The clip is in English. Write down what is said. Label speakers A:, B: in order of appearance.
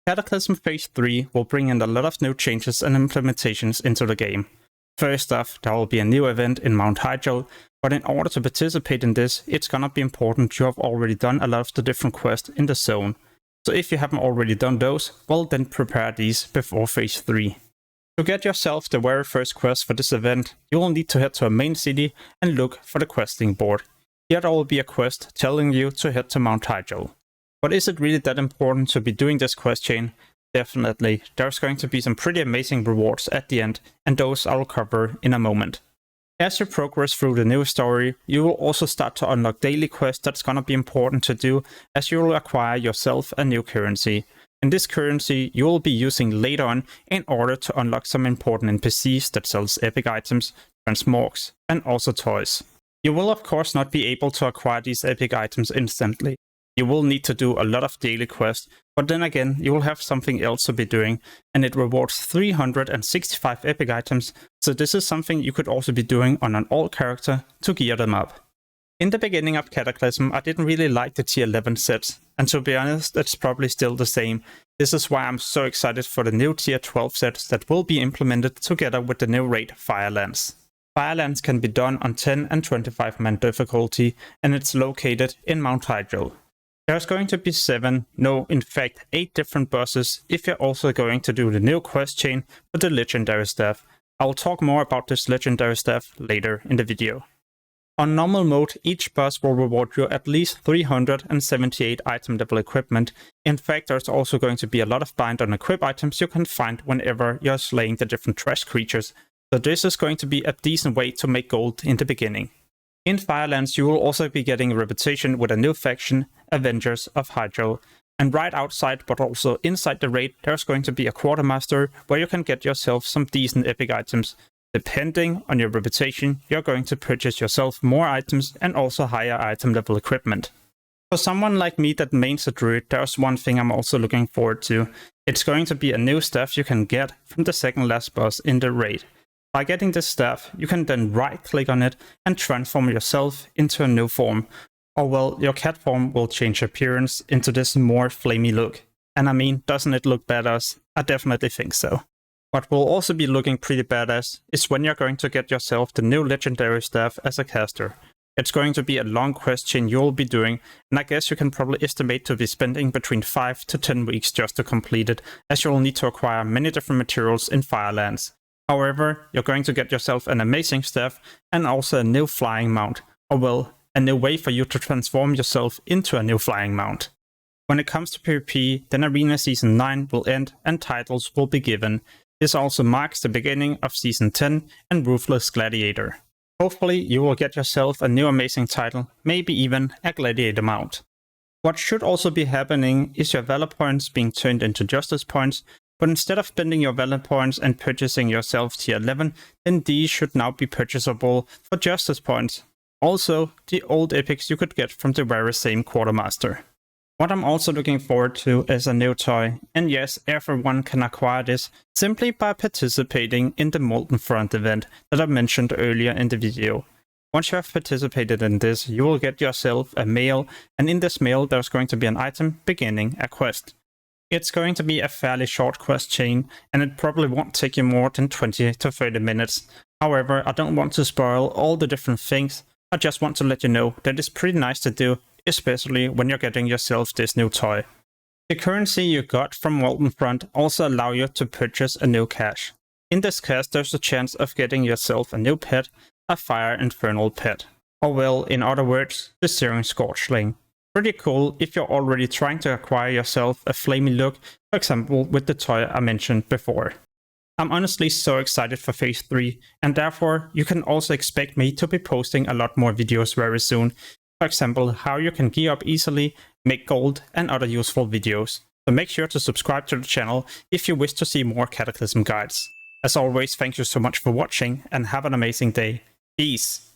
A: Cataclysm Phase 3 will bring in a lot of new changes and implementations into the game. First off, there will be a new event in Mount Hyjal, but in order to participate in this, it's gonna be important you have already done a lot of the different quests in the zone. So if you haven't already done those, well then prepare these before Phase 3. To get yourself the very first quest for this event, you will need to head to a main city and look for the questing board. Here there will be a quest telling you to head to Mount Hyjal. But is it really that important to be doing this quest chain? Definitely, there's going to be some pretty amazing rewards at the end, and those I will cover in a moment. As you progress through the new story, you will also start to unlock daily quests that's gonna be important to do, as you will acquire yourself a new currency. And this currency you will be using later on in order to unlock some important NPCs that sells epic items, transmorphs, and also toys. You will of course not be able to acquire these epic items instantly. You will need to do a lot of daily quests, but then again you will have something else to be doing, and it rewards 365 epic items, so this is something you could also be doing on an old character to gear them up. In the beginning of Cataclysm I didn't really like the tier 11 sets, and to be honest it's probably still the same. This is why I'm so excited for the new tier 12 sets that will be implemented together with the new raid Firelands. Firelands can be done on 10 and 25 man difficulty, and it's located in Mount Hyjal. There's going to be 8 different bosses if you're also going to do the new quest chain for the legendary staff. I will talk more about this legendary staff later in the video. On normal mode, each boss will reward you at least 378 item level equipment. In fact, there's also going to be a lot of bind on equip items you can find whenever you're slaying the different trash creatures, so this is going to be a decent way to make gold in the beginning. In Firelands you will also be getting a reputation with a new faction, Avengers of Hyjal. And right outside but also inside the raid there's going to be a quartermaster where you can get yourself some decent epic items. Depending on your reputation, you're going to purchase yourself more items and also higher item level equipment. For someone like me that mains a druid, there's one thing I'm also looking forward to. It's going to be a new staff you can get from the second last boss in the raid. By getting this staff, you can then right click on it and transform yourself into a new form. Or well, your cat form will change appearance into this more flamey look. And I mean, doesn't it look badass? I definitely think so. What will also be looking pretty badass is when you're going to get yourself the new legendary staff as a caster. It's going to be a long quest chain you'll be doing, and I guess you can probably estimate to be spending between 5 to 10 weeks just to complete it, as you'll need to acquire many different materials in Firelands. However, you're going to get yourself an amazing staff and also a new flying mount, or well, a new way for you to transform yourself into a new flying mount. When it comes to PvP, then Arena Season 9 will end and titles will be given. This also marks the beginning of Season 10 and Ruthless Gladiator. Hopefully you will get yourself a new amazing title, maybe even a Gladiator mount. What should also be happening is your Valor points being turned into Justice points, but instead of spending your Valor points and purchasing yourself tier 11, then these should now be purchasable for Justice points. Also, the old epics you could get from the very same Quartermaster. What I'm also looking forward to is a new toy, and yes, everyone can acquire this simply by participating in the Molten Front event that I mentioned earlier in the video. Once you have participated in this, you will get yourself a mail, and in this mail there's going to be an item beginning a quest. It's going to be a fairly short quest chain, and it probably won't take you more than 20 to 30 minutes. However, I don't want to spoil all the different things, I just want to let you know that it's pretty nice to do, especially when you're getting yourself this new toy. The currency you got from Molten Front also allow you to purchase a new cache. In this cache there's a chance of getting yourself a new pet, a Fire Infernal pet. Or well, in other words, the Searing Scorchling. Pretty cool if you're already trying to acquire yourself a flamey look, for example with the toy I mentioned before. I'm honestly so excited for Phase 3, and therefore you can also expect me to be posting a lot more videos very soon. For example, how you can gear up easily, make gold, and other useful videos. So make sure to subscribe to the channel if you wish to see more Cataclysm guides. As always, thank you so much for watching and have an amazing day. Peace!